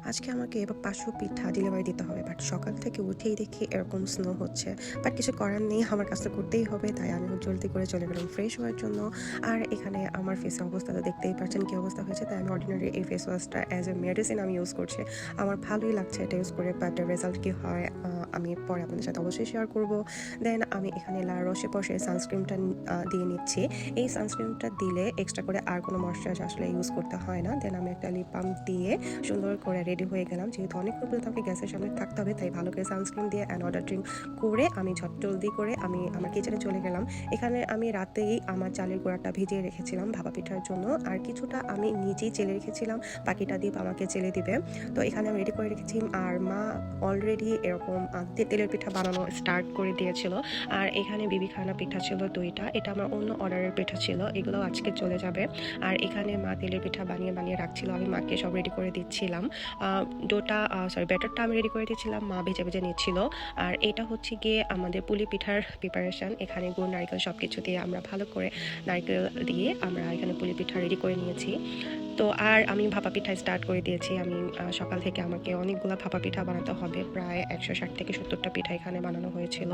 আজকে আমাকে এবার 500 পিঠা ডেলিভারি দিতে হবে, বাট সকাল থেকে উঠেই দেখি এরকম স্নো হচ্ছে। বাট কিছু করার নেই, আমার কাজটা করতেই হবে, তাই আমি জলদি করে চলে গেলাম ফ্রেশ হওয়ার জন্য। আর এখানে আমার ফেসের অবস্থা তো দেখতেই পাচ্ছেন কী অবস্থা হয়েছে, তাই আমি অর্ডিনারি এই ফেস ওয়াশটা অ্যাজ এ মেডিসিন আমি ইউজ করছি। আমার ভালোই লাগছে এটা ইউজ করে, বাট রেজাল্ট কী হয় আমি পরে আপনাদের সাথে অবশ্যই শেয়ার করব। দেন আমি এখানে লা রোশে পশে সানস্ক্রিনটা দিয়ে নিচ্ছি। এই সানস্ক্রিনটা দিলে এক্সট্রা করে আর কোনো ময়শ্চারাইজার আসলে ইউজ করতে হয় না। দেন আমি একটা লিপ বাম দিয়ে সুন্দর করে রেডি হয়ে গেলাম, যেহেতু অনেকক্ষণ পর্যন্ত আমাকে গ্যাসের সামনে থাকতে হবে, তাই ভালো করে সানস্ক্রিন দিয়ে অ্যান্ড অর্ডার ড্রিঙ্ক করে আমি জলদি করে আমি আমার কিচেনে চলে গেলাম। এখানে আমি রাতেই আমার চালের গুঁড়াটা ভিজিয়ে রেখেছিলাম ভাপা পিঠার জন্য, আর কিছুটা আমি নিজেই চেলে রেখেছিলাম, বাকিটা দীপ আমাকে চেলে দিবে। তো এখানে আমি রেডি করে রেখেছি, আর মা অলরেডি এরকম তেলের পিঠা বানানো স্টার্ট করে দিয়েছিল। আর এখানে বিবিখানা পিঠা ছিল 2টা, এটা আমার অন্য অর্ডারের পিঠা ছিল, এগুলো আজকে চলে যাবে। আর এখানে মা তেলের পিঠা বানিয়ে রাখছিল, আমি মাকে সব রেডি করে দিচ্ছিলাম। ব্যাটারটা আমি রেডি করে দিচ্ছিলাম, মা ভেজে নিচ্ছিল। আর এটা হচ্ছে গিয়ে আমাদের পুলি পিঠার প্রিপারেশন। এখানে গুড় নারকেল সব কিছু দিয়ে আমরা ভালো করে নারকেল দিয়ে আমরা এখানে পুলি পিঠা রেডি করে নিয়েছি। তো আর আমি ভাপা পিঠা স্টার্ট করে দিয়েছি। আমি সকাল থেকে আমাকে অনেকগুলো ভাপা পিঠা বানাতে হবে, প্রায় 160 থেকে 70টা পিঠা এখানে বানানো হয়েছিল।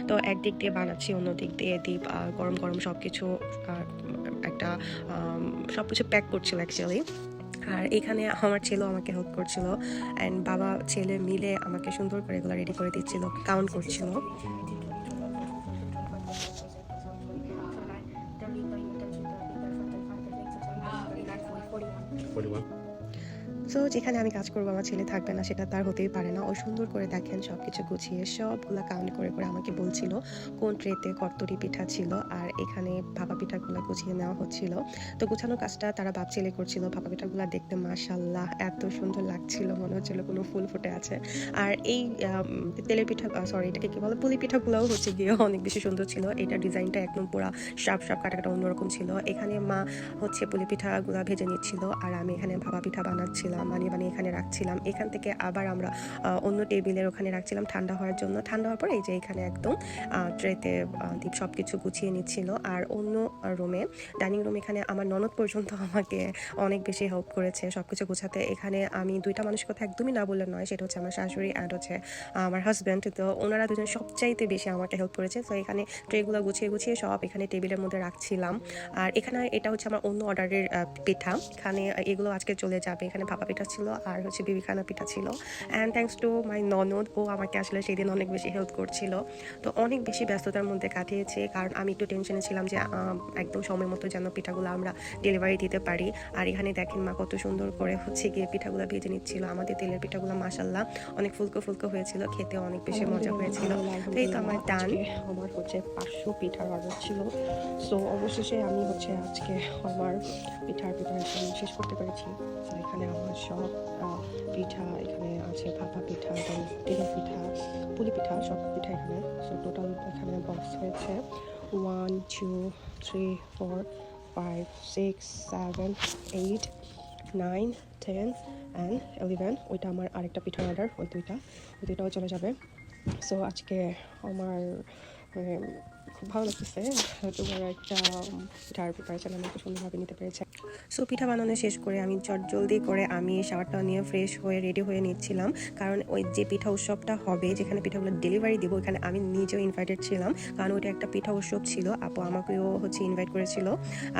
তো একদিক দিয়ে বানাচ্ছি, অন্য দিক দিয়ে দীপ গরম গরম সব কিছু একটা সব কিছু প্যাক করছিল অ্যাকচুয়ালি। আর এখানে আমার ছেলেও আমাকে হেল্প করছিল, অ্যান্ড বাবা ছেলে মিলে আমাকে সুন্দর করে এগুলো রেডি করে দিচ্ছিল, কাউন্ট করছিল। সো যেখানে আমি কাজ করবো আমার ছেলে থাকবে না, সেটা তার হতেই পারে না। ও সুন্দর করে দেখেন সব কিছু গুছিয়ে সবগুলো কাউন্ট করে আমাকে বলছিল কোন ট্রেতে কতটি পিঠা ছিল, আর এখানে ভাপা পিঠাগুলো গুছিয়ে নেওয়া হচ্ছিল। তো গুছানোর কাজটা তারা বাপ ছেলে করছিল। ভাপা পিঠাগুলো দেখতে মাশাআল্লাহ এত সুন্দর লাগছিল, মনে হচ্ছিল কোনো ফুল ফুটে আছে। আর এই তেলের পিঠা এটাকে কি বলে, পুলি পিঠাগুলোও হচ্ছে গিয়ে অনেক বেশি সুন্দর ছিল। এটা ডিজাইনটা একদম পুরো শার্প কাটা অন্যরকম ছিল। এখানে মা হচ্ছে পুলি পিঠাগুলো ভেজে নিচ্ছিল, আর আমি এখানে ভাপা পিঠা বানাচ্ছিলাম, বানিয়ে এখানে রাখছিলাম। এখান থেকে আবার আমরা অন্য টেবিলের ওখানে রাখছিলাম ঠান্ডা হওয়ার জন্য। ঠান্ডা হওয়ার পর এই যে এখানে একদম ট্রেতে দীপ সব কিছু গুছিয়ে নিচ্ছিল। আর অন্য রুমে, ডাইনিং রুম, এখানে আমার ননদ পর্যন্ত আমাকে অনেক বেশি হেল্প করেছে সব কিছু গোছাতে। এখানে আমি 2টা মানুষের কথা একদমই না বললে নয়, সেটা হচ্ছে আমার শাশুড়ি অ্যান্ড হচ্ছে আমার হাজব্যান্ড। তো ওনারা দুজন সবচাইতে বেশি আমাকে হেল্প করেছে। তো এখানে ট্রেগুলো গুছিয়ে সব এখানে টেবিলের মধ্যে রাখছিলাম। আর এখানে এটা হচ্ছে আমার অন্য অর্ডারের পিঠা, এখানে এগুলো আজকে চলে যাবে। এখানে ভাপা পিঠা ছিল আর হচ্ছে বিবিখানা পিঠা ছিল। অ্যান্ড থ্যাঙ্কস টু মাই ননদ, ও আমাকে আসলে সেই দিন অনেক বেশি হেল্প করছিল। তো অনেক বেশি ব্যস্ততার মধ্যে কাটিয়েছে, কারণ আমি একটু টেনশনে ছিলাম যে একদম সময় মতো যেন পিঠাগুলো আমরা ডেলিভারি দিতে পারি। আর এখানে দেখেন মা কত সুন্দর করে হচ্ছে গিয়ে পিঠাগুলো ভেজে নিচ্ছিল। আমাদের তেলের পিঠাগুলো মাশাআল্লাহ অনেক ফুলকো হয়েছিল, খেতে অনেক বেশি মজা হয়েছিল। তো এই তো আমার ডান, আমার হচ্ছে 500 পিঠার অর্ডার ছিল। সো অবশেষে আমি হচ্ছে আজকে আমার পিঠার প্রিপারেশন শেষ করতে পেরেছি। তো এখানে আমার সব পিঠা এখানে আছে, ভাপা পিঠা, তেলের পিঠা, পুলি পিঠা, সব পিঠা এখানে। সো টোটাল এখানে বক্স হয়েছে 1 2 3 4 5 6 7 8 9 10 and 11। ওইটা আমার আরেকটা পিঠার অর্ডার, ওই দুইটাও চলে যাবে। সো আজকে আমার খুব ভালো লাগতেছে, তোমার একটা পিঠার প্রিপারেশন আমি খুব সুন্দরভাবে নিতে পেরেছি। সো পিঠা বানানো শেষ করে আমি জলদি করে আমি শাওয়ারটা নিয়ে ফ্রেশ হয়ে রেডি হয়ে নিচ্ছিলাম, কারণ ওই যে পিঠা উৎসবটা হবে, যেখানে পিঠাগুলো ডেলিভারি দিব, ওখানে আমি নিজেও ইনভাইটেড ছিলাম, কারণ ওইটা একটা পিঠা উৎসব ছিল। আপু আমাকেও হচ্ছে ইনভাইট করেছিল।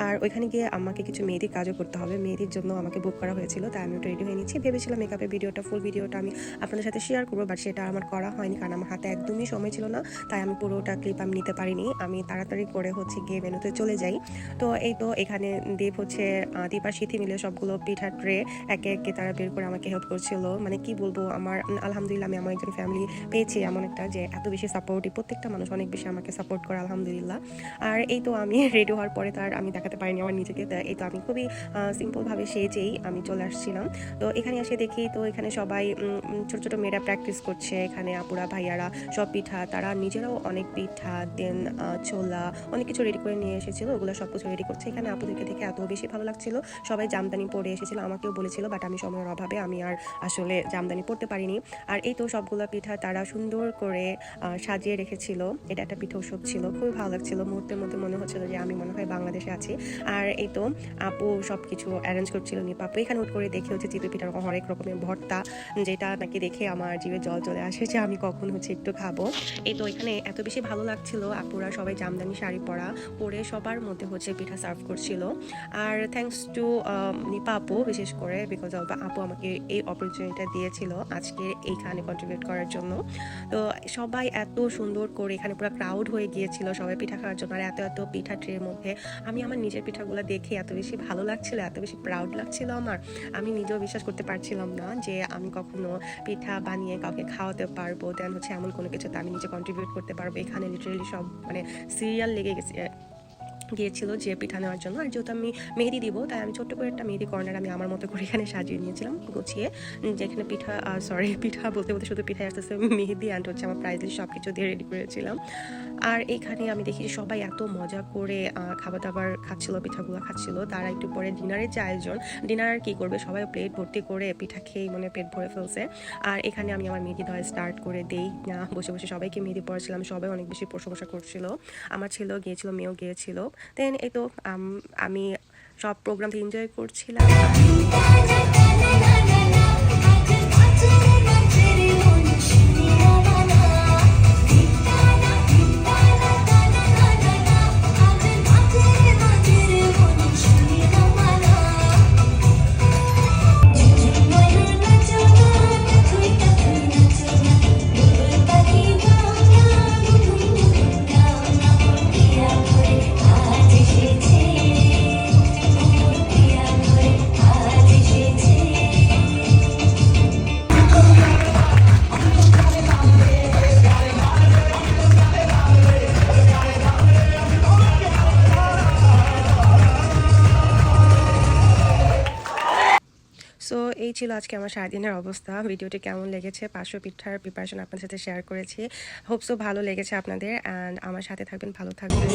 আর ওইখানে গিয়ে আমাকে কিছু মেহেদির কাজও করতে হবে, মেহেদির জন্য আমাকে বুক করা হয়েছিল, তাই আমি ওটা রেডি হয়ে নিচ্ছি। ভেবেছিলাম মেকআপের ফুল ভিডিওটা আমি আপনাদের সাথে শেয়ার করবো, বাট সেটা আমার করা হয়নি, কারণ আমার হাতে একদমই সময় ছিল না, তাই আমি পুরোটা ক্লিপ আমি নিতে পারিনি। আমি তাড়াতাড়ি করে হচ্ছে গিয়ে মেনুতে চলে যাই। তো এই তো এখানে দীপ হচ্ছে দীপ আর সিথি মিলে সবগুলো পিঠা ট্রে একে তারা বের করে আমাকে হেল্প করছিল। মানে কি বলবো, আমার আলহামদুলিল্লাহ আমি আমার একজন ফ্যামিলি পেয়েছি এমন একটা, যে এত বেশি সাপোর্টিভ, প্রত্যেকটা মানুষ অনেক বেশি আমাকে সাপোর্ট করে আলহামদুলিল্লাহ। আর এই তো আমি রেডি হওয়ার পরে তার আমি দেখাতে পারিনি আমার নিজেকে, এই তো আমি খুবই সিম্পলভাবে সেজেই আমি চলে আসছিলাম। তো এখানে এসে দেখি তো এখানে সবাই ছোট মেয়েরা প্র্যাকটিস করছে, এখানে আপুরা ভাইয়ারা সব পিঠা, তারা নিজেরাও অনেক পিঠা দেন ছোলা অনেক কিছু রেডি করে নিয়ে এসেছিলো, ওগুলো সব কিছু রেডি করছে। এখানে আপুদেরকে দেখে এত বেশি ভালো লাগছিল, সবাই জামদানি পরে এসেছিলো, আমাকেও বলেছিল, বাট আমি সময়ের অভাবে আমি আর আসলে জামদানি পরতে পারিনি। আর এই তো সবগুলো পিঠা তারা সুন্দর করে সাজিয়ে রেখেছিল। এটা একটা পিঠা উৎসব ছিল, খুবই ভালো লাগছিল, মুহূর্তের মধ্যে মনে হচ্ছিল যে আমি মনে হয় বাংলাদেশে আছি। আর এই তো আপু সব কিছু অ্যারেঞ্জ করছিল, নিপা আপু। এখানে উঠ করে দেখে হচ্ছে চিতই পিঠার হরেক রকমের ভর্তা, যেটা নাকি দেখে আমার জিভে জল চলে আসে যে আমি কখন হচ্ছে একটু খাবো। এই তো এখানে এত বেশি ভালো লাগছিল, আপুরা সবাই জামদানি শাড়ি পরে সবার মধ্যে হচ্ছে পিঠা সার্ভ করছিল। আর থ্যাঙ্কস টু নিপা আপু বিশেষ করে, বিকজ অফ আপু আমাকে এই অপরচুনিটিটা দিয়েছিল আজকে এইখানে কন্ট্রিবিউট করার জন্য। তো সবাই এত সুন্দর করে এখানে পুরো ক্রাউড হয়ে গিয়েছিল সবাই পিঠা খাওয়ার জন্য। আর এত এত পিঠা ট্রের মধ্যে আমি আমার নিজের পিঠাগুলো দেখে এত বেশি ভালো লাগছিল, এত বেশি প্রাউড লাগছিল আমার, আমি নিজেও বিশ্বাস করতে পারছিলাম না যে আমি কখনো পিঠা বানিয়ে কাউকে খাওয়াতে পারবো, দেন হচ্ছে এমন কোনো কিছুতে আমি নিজে কন্ট্রিবিউট করতে পারবো। এখানে লিটারেলি সব মানে সিরিয়াল লেগে গিয়েছিল যে পিঠা নেওয়ার জন্য। আর যেহেতু আমি মেহেদি দিব, তাই আমি ছোট্ট করে একটা মেহেদি কর্নার আমি আমার মতো করে এখানে সাজিয়ে নিয়েছিলাম গুছিয়ে, যেখানে পিঠা বলতে বলতে শুধু পিঠায় আসতেছে, মেহেদি অ্যান্ড হচ্ছে আমার প্রাইজ লিস্ট সব কিছু দিয়ে রেডি করেছিলাম। আর এইখানে আমি দেখি সবাই এত মজা করে খাবার দাবার খাচ্ছিল, পিঠাগুলো খাচ্ছিল। তারা একটু পরে ডিনারের যে আয়োজন, ডিনার আর কি করবে, সবাই প্লেট ভর্তি করে পিঠা খেয়ে মনে পেট ভরে ফেলছে। আর এখানে আমি আমার মেহেদি দেওয়া স্টার্ট করে দেই না, বসে বসে সবাইকে মেহেদি পড়াচ্ছিলাম, সবাই অনেক বেশি প্রশংসা করছিল, আমার ছেলেও গিয়েছিল, মেয়েও গিয়েছিল। দেন এই তো আমি সব প্রোগ্রামটা এনজয় করছিলাম। সো এই ছিল আজকে আমার সারাদিনের অবস্থা। ভিডিওটি কেমন লেগেছে, 500 পিঠার প্রিপারেশন আপনাদের সাথে শেয়ার করেছি, হোপসো ভালো লেগেছে আপনাদের। অ্যান্ড আমার সাথে থাকবেন, ভালো থাকবেন।